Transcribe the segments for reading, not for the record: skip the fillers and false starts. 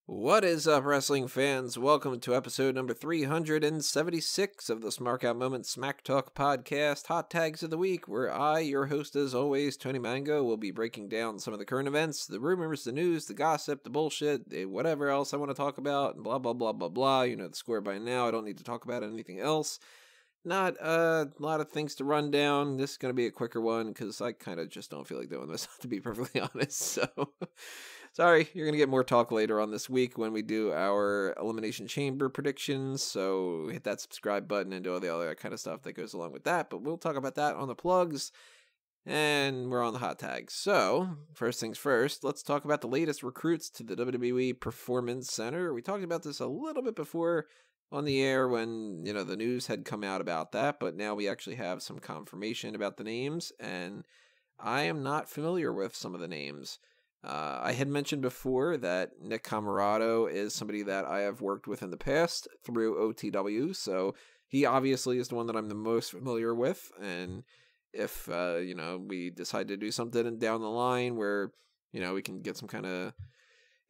What is up, wrestling fans? Welcome to episode number 376 of the Smark Out Moment Smack Talk podcast, Hot Tags of the Week, where I, your host as always, Tony Mango, will be breaking down some of the current events, the rumors, the news, the gossip, the bullshit, whatever else I want to talk about, and blah, blah, blah, blah, blah. You know the score by now. I don't need to talk about anything else. Not a lot of things to run down. This is going to be a quicker one because I kind of just don't feel like doing this, to be perfectly honest. So, sorry, you're going to get more talk later on this week when we do our Elimination Chamber predictions. So, hit that subscribe button and do all the other kind of stuff that goes along with that. But we'll talk about that on the plugs. And we're on the hot tags. So, first things first, let's talk about the latest recruits to the WWE Performance Center. We talked about this a little bit before on the air when, the news had come out about that, but now we actually have some confirmation about the names, and I am not familiar with some of the names. I had mentioned before that Nick Camarado is somebody that I have worked with in the past through OTW, so he obviously is the one that I'm the most familiar with, and if, we decide to do something down the line where, we can get some kind of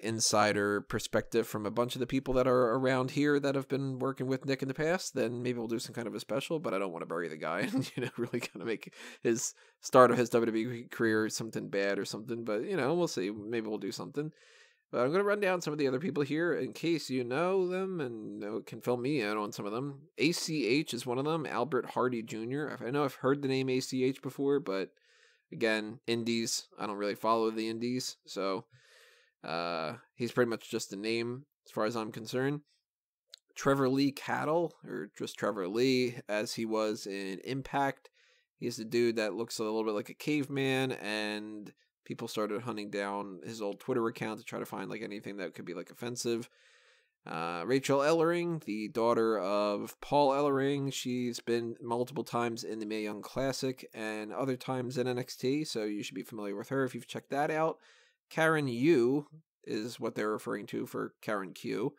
insider perspective from a bunch of the people that are around here that have been working with Nick in the past, then maybe we'll do some kind of a special, but I don't want to bury the guy and, really kind of make his start of his WWE career something bad or something, but, we'll see. Maybe we'll do something. But I'm going to run down some of the other people here in case you know them and can fill me in on some of them. ACH is one of them, Albert Hardy Jr. I know I've heard the name ACH before, but again, indies, I don't really follow the indies, so he's pretty much just a name as far as I'm concerned. Trevor Lee Cattle, or just Trevor Lee, as he was in Impact. He's the dude that looks a little bit like a caveman, and people started hunting down his old Twitter account to try to find like anything that could be like offensive. Rachel Ellering, the daughter of Paul Ellering, she's been multiple times in the Mae Young Classic and other times in NXT, so you should be familiar with her if you've checked that out. Karen Yu is what they're referring to for Karen Q.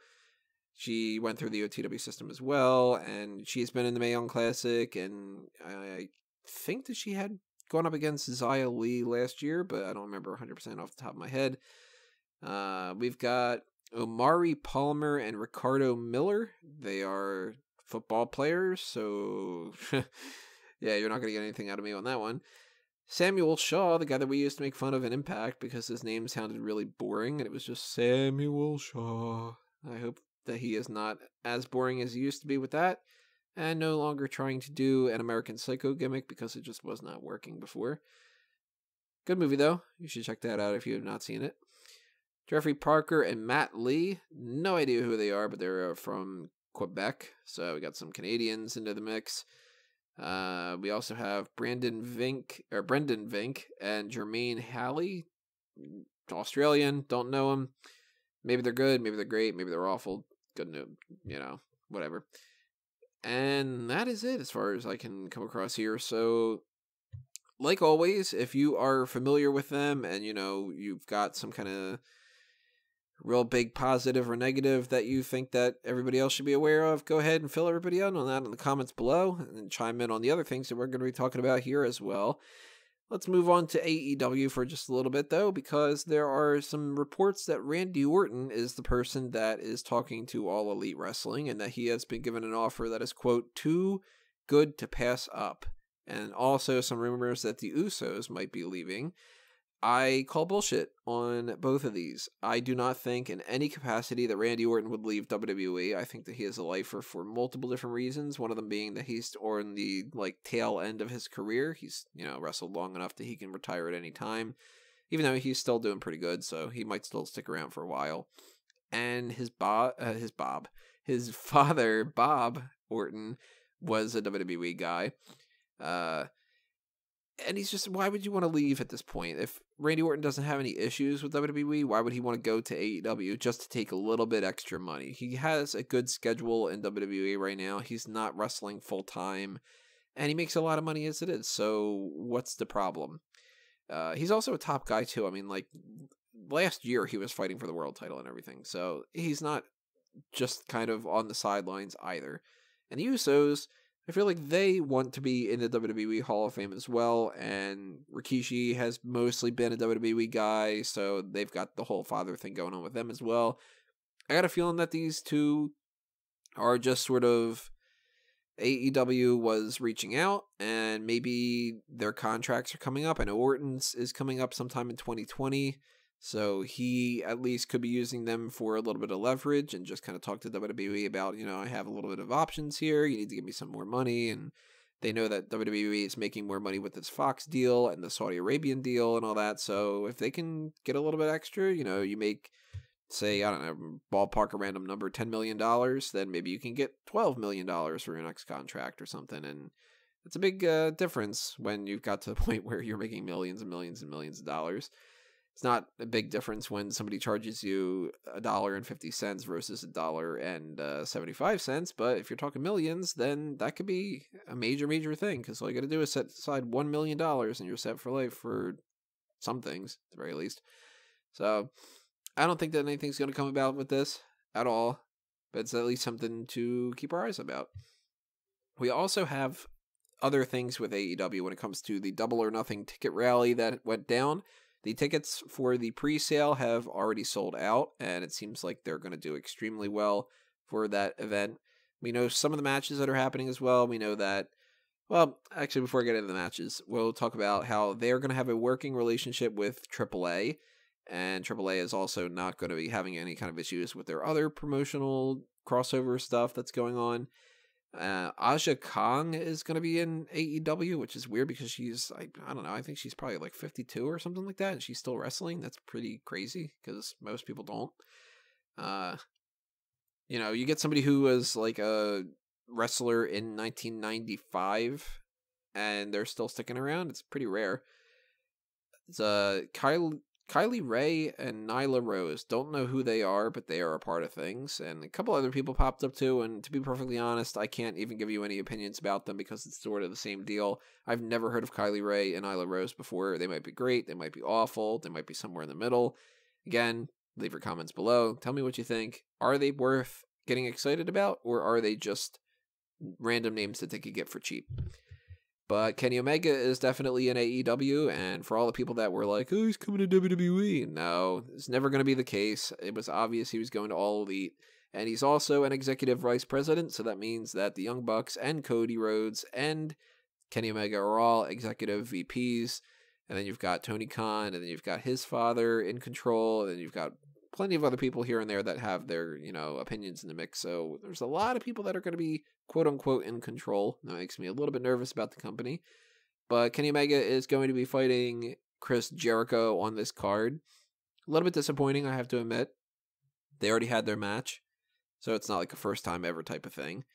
She went through the OTW system as well, and she's been in the Mae Young Classic, and I think that she had gone up against Zia Lee last year, but I don't remember 100% off the top of my head. We've got Omari Palmer and Ricardo Miller. They are football players, so yeah, you're not going to get anything out of me on that one. Samuel Shaw, the guy that we used to make fun of in Impact because his name sounded really boring, and it was just Samuel Shaw. I hope that he is not as boring as he used to be with that, and no longer trying to do an American Psycho gimmick because it just was not working before. Good movie, though. You should check that out if you have not seen it. Jeffrey Parker and Matt Lee. No idea who they are, but they're from Quebec, so we got some Canadians into the mix. We also have Brendan Vink and Jermaine Halley, Australian, don't know him. Maybe they're good, maybe they're great, maybe they're awful. Good news, whatever. And that is it as far as I can come across here. So, like always, if you are familiar with them and, you've got some kind of real big positive or negative that you think that everybody else should be aware of, go ahead and fill everybody in on that in the comments below and chime in on the other things that we're going to be talking about here as well. Let's move on to AEW for just a little bit, though, because there are some reports that Randy Orton is the person that is talking to All Elite Wrestling and that he has been given an offer that is, quote, too good to pass up. And also some rumors that the Usos might be leaving. I call bullshit on both of these. I do not think in any capacity that Randy Orton would leave WWE. I think that he is a lifer for multiple different reasons. One of them being that he's on the tail end of his career. He's, wrestled long enough that he can retire at any time, even though he's still doing pretty good, so he might still stick around for a while. And his father, Bob Orton, was a WWE guy. And he's just, why would you want to leave at this point? If Randy Orton doesn't have any issues with WWE, why would he want to go to AEW just to take a little bit extra money? He has a good schedule in WWE right now. He's not wrestling full time, and he makes a lot of money as it is. So what's the problem? He's also a top guy too. I mean, last year he was fighting for the world title and everything. So he's not just kind of on the sidelines either. And the Usos, I feel like they want to be in the WWE Hall of Fame as well, and Rikishi has mostly been a WWE guy, so they've got the whole father thing going on with them as well. I got a feeling that these two are just sort of AEW was reaching out, and maybe their contracts are coming up. I know Orton's is coming up sometime in 2020, so he at least could be using them for a little bit of leverage and just kind of talk to WWE about, I have a little bit of options here. You need to give me some more money. And they know that WWE is making more money with this Fox deal and the Saudi Arabian deal and all that. So if they can get a little bit extra, you make, say, I don't know, ballpark a random number, $10 million, then maybe you can get $12 million for your next contract or something. And it's a big difference when you've got to the point where you're making millions and millions and millions of dollars. It's not a big difference when somebody charges you $1.50 versus $1.75, but if you're talking millions, then that could be a major thing, because all you got to do is set aside $1 million and you're set for life for some things, at the very least. So I don't think that anything's going to come about with this at all, but it's at least something to keep our eyes about. We also have other things with AEW when it comes to the Double or Nothing ticket rally that went down. The tickets for the pre-sale have already sold out, and it seems like they're going to do extremely well for that event. We know some of the matches that are happening as well. We know that, well, actually, before I get into the matches, we'll talk about how they're going to have a working relationship with AAA, and AAA is also not going to be having any kind of issues with their other promotional crossover stuff that's going on. Aja Kong is going to be in AEW, which is weird because she's, I don't know, I think she's probably like 52 or something like that, and she's still wrestling. That's pretty crazy because most people don't. You get somebody who was like a wrestler in 1995 and they're still sticking around. It's pretty rare. It's Kylie Ray and Nyla Rose. Don't know who they are, but they are a part of things. And a couple other people popped up too, and to be perfectly honest, I can't even give you any opinions about them because it's sort of the same deal. I've never heard of Kylie Ray and Nyla Rose before. They might be great, they might be awful, they might be somewhere in the middle. Again, leave your comments below. Tell me what you think. Are they worth getting excited about, or are they just random names that they could get for cheap? But Kenny Omega is definitely in AEW, and for all the people that were like, oh, he's coming to WWE, no, it's never going to be the case. It was obvious he was going to All Elite, and he's also an executive vice president, so that means that the Young Bucks and Cody Rhodes and Kenny Omega are all executive VPs, and then you've got Tony Khan, and then you've got his father in control, and then you've got plenty of other people here and there that have their, opinions in the mix. So there's a lot of people that are going to be quote unquote in control. That makes me a little bit nervous about the company. But Kenny Omega is going to be fighting Chris Jericho on this card. A little bit disappointing, I have to admit. They already had their match, so it's not like a first time ever type of thing.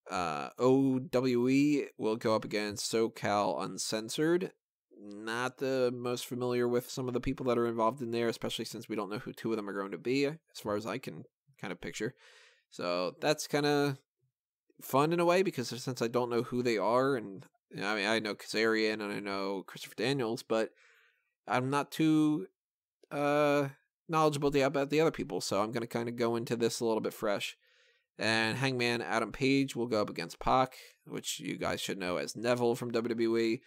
OWE will go up against SoCal Uncensored. Not the most familiar with some of the people that are involved in there, especially since we don't know who two of them are going to be, as far as I can kind of picture. So that's kind of fun in a way, because since I don't know who they are, and I know Kazarian and I know Christopher Daniels, but I'm not too knowledgeable about the other people, so I'm going to kind of go into this a little bit fresh. And Hangman Adam Page will go up against Pac, which you guys should know as Neville from WWE.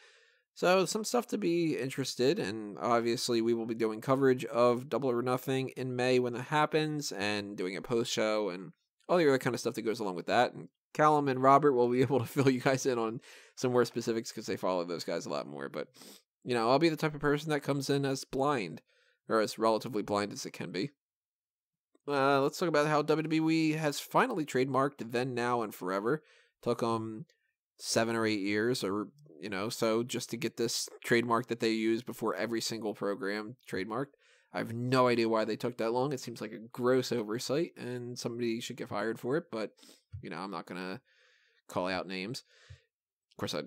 So some stuff to be interested in, and obviously we will be doing coverage of Double or Nothing in May when that happens, and doing a post-show and all the other kind of stuff that goes along with that. And Callum and Robert will be able to fill you guys in on some more specifics because they follow those guys a lot more. But, I'll be the type of person that comes in as blind, or as relatively blind as it can be. Let's talk about how WWE has finally trademarked Then, Now, and Forever. Took 7 or 8 years, or so just to get this trademark that they use before every single program trademarked. I have no idea why they took that long. It seems like a gross oversight, and somebody should get fired for it, but I'm not gonna call out names. Of course, I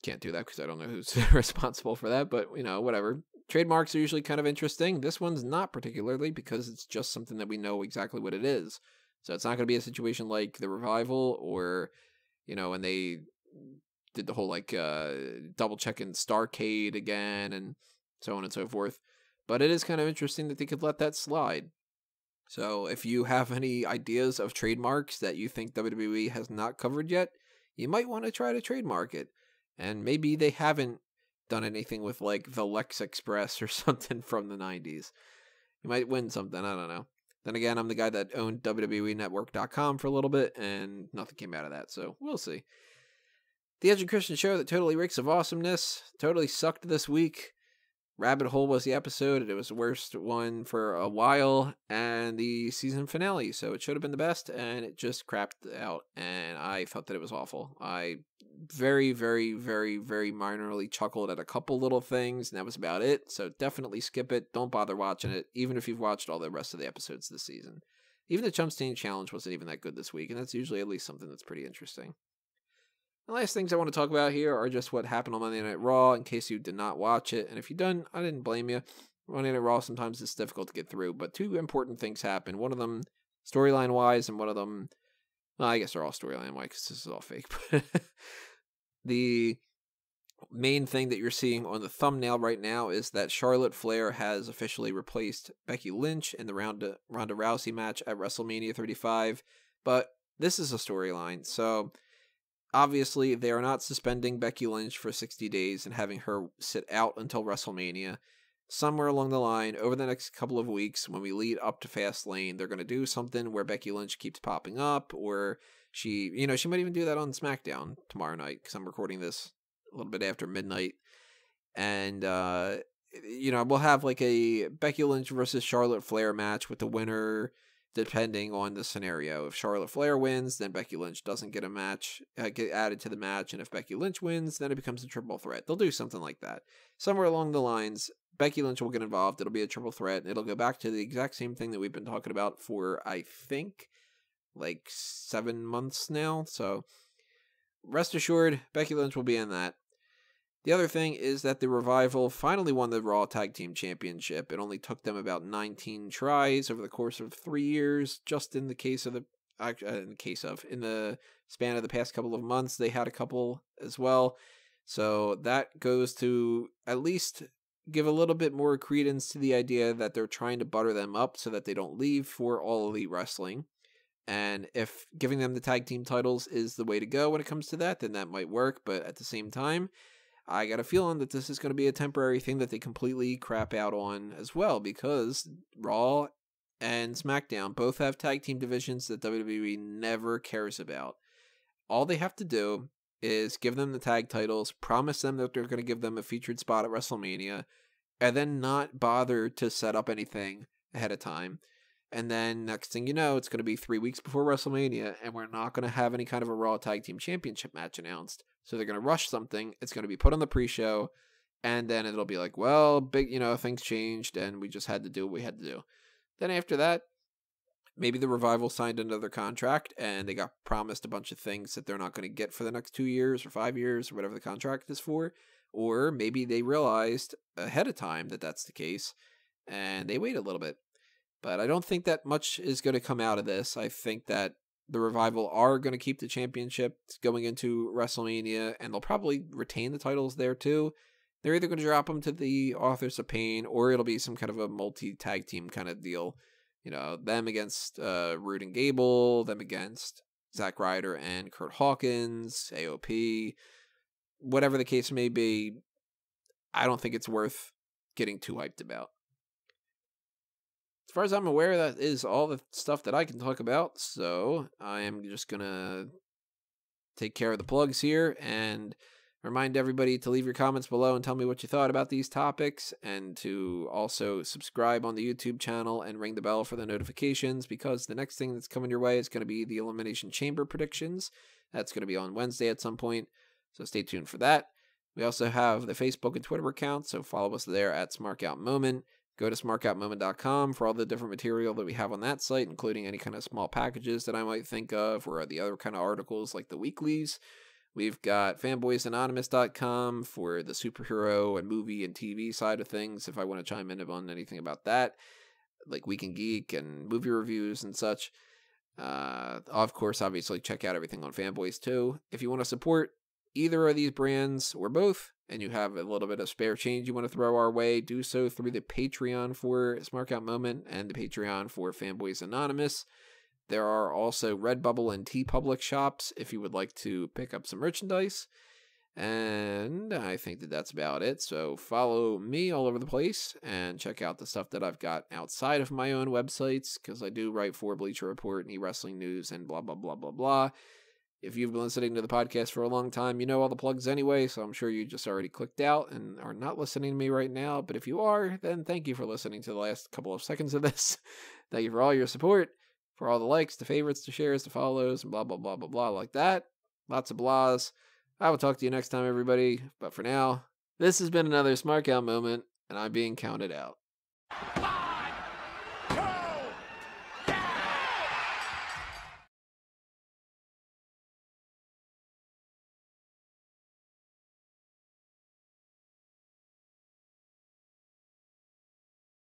can't do that because I don't know who's responsible for that, but whatever. Trademarks are usually kind of interesting. This one's not particularly, because it's just something that we know exactly what it is. So it's not going to be a situation like the Revival, or when they did the whole double checking Starcade again and so on and so forth. But it is kind of interesting that they could let that slide. So if you have any ideas of trademarks that you think WWE has not covered yet, you might want to try to trademark it. And maybe they haven't done anything with the Lex Express or something from the 90s. You might win something, I don't know. Then again, I'm the guy that owned WWEnetwork.com for a little bit, and nothing came out of that, so we'll see. The Edge and Christian show that totally reeks of awesomeness totally sucked this week. Rabbit Hole was the episode. It was the worst one for a while, and the season finale, so it should have been the best, and it just crapped out, and I thought that it was awful. I very, very, very, very minorly chuckled at a couple little things, and that was about it, so definitely skip it. Don't bother watching it, even if you've watched all the rest of the episodes this season. Even the Chump Stain Challenge wasn't even that good this week, and that's usually at least something that's pretty interesting. The last things I want to talk about here are just what happened on Monday Night Raw, in case you did not watch it. And if you didn't, I didn't blame you. Monday Night Raw sometimes it's difficult to get through, but two important things happened. One of them storyline-wise, and one of them, well, I guess they're all storyline-wise because this is all fake. The main thing that you're seeing on the thumbnail right now is that Charlotte Flair has officially replaced Becky Lynch in the Ronda Rousey match at WrestleMania 35. But this is a storyline, so obviously, they are not suspending Becky Lynch for 60 days and having her sit out until WrestleMania. Somewhere along the line, over the next couple of weeks, when we lead up to Fastlane, they're going to do something where Becky Lynch keeps popping up, or she might even do that on SmackDown tomorrow night, because I'm recording this a little bit after midnight. And, we'll have like a Becky Lynch versus Charlotte Flair match with the winner depending on the scenario. If Charlotte Flair wins, then Becky Lynch doesn't get a match, get added to the match, and if Becky Lynch wins, then it becomes a triple threat. They'll do something like that. Somewhere along the lines, Becky Lynch will get involved, it'll be a triple threat, and it'll go back to the exact same thing that we've been talking about for, I think, like 7 months now, so rest assured, Becky Lynch will be in that. The other thing is that the Revival finally won the Raw Tag Team Championship. It only took them about 19 tries over the course of 3 years. Just in the span of the past couple of months, they had a couple as well. So that goes to at least give a little bit more credence to the idea that they're trying to butter them up so that they don't leave for All Elite Wrestling. And if giving them the tag team titles is the way to go when it comes to that, then that might work. But at the same time, I got a feeling that this is going to be a temporary thing that they completely crap out on as well, because Raw and SmackDown both have tag team divisions that WWE never cares about. All they have to do is give them the tag titles, promise them that they're going to give them a featured spot at WrestleMania, and then not bother to set up anything ahead of time. And then next thing you know, it's going to be 3 weeks before WrestleMania, and we're not going to have any kind of a Raw Tag Team Championship match announced. So they're going to rush something. It's going to be put on the pre-show, and then it'll be like, well, things changed, and we just had to do what we had to do. Then after that, maybe the Revival signed another contract, and they got promised a bunch of things that they're not going to get for the next 2 years or 5 years or whatever the contract is for. Or maybe they realized ahead of time that that's the case, and they wait a little bit. But I don't think that much is going to come out of this. I think that the Revival are going to keep the championship going into WrestleMania, and they'll probably retain the titles there too. They're either going to drop them to the Authors of Pain, or it'll be some kind of a multi-tag team kind of deal. Them against Rude and Gable, them against Zack Ryder and Kurt Hawkins, AOP, whatever the case may be. I don't think it's worth getting too hyped about. As far as I'm aware, that is all the stuff that I can talk about, so I am just going to take care of the plugs here and remind everybody to leave your comments below and tell me what you thought about these topics, and to also subscribe on the YouTube channel and ring the bell for the notifications, because the next thing that's coming your way is going to be the Elimination Chamber predictions. That's going to be on Wednesday at some point, so stay tuned for that. We also have the Facebook and Twitter accounts, so follow us there at SmarkOutMoment. Go to smarkoutmoment.com for all the different material that we have on that site, including any kind of small packages that I might think of, or the other kind of articles like the weeklies. We've got fanboysanonymous.com for the superhero and movie and TV side of things, if I want to chime in on anything about that, like Week in Geek and movie reviews and such. Of course, obviously, check out everything on Fanboys too. If you want to support either of these brands or both, and you have a little bit of spare change you want to throw our way, do so through the Patreon for Smark Out Moment and the Patreon for Fanboys Anonymous. There are also Redbubble and TeePublic shops if you would like to pick up some merchandise. And I think that that's about it. So follow me all over the place and check out the stuff that I've got outside of my own websites, because I do write for Bleacher Report and eWrestling News and blah, blah, blah, blah, blah. If you've been listening to the podcast for a long time, you know all the plugs anyway, so I'm sure you just already clicked out and are not listening to me right now. But if you are, then thank you for listening to the last couple of seconds of this. Thank you for all your support, for all the likes, the favorites, the shares, the follows, and blah, blah, blah, blah, blah, like that. Lots of blahs. I will talk to you next time, everybody. But for now, this has been another Smark Out moment, and I'm being counted out.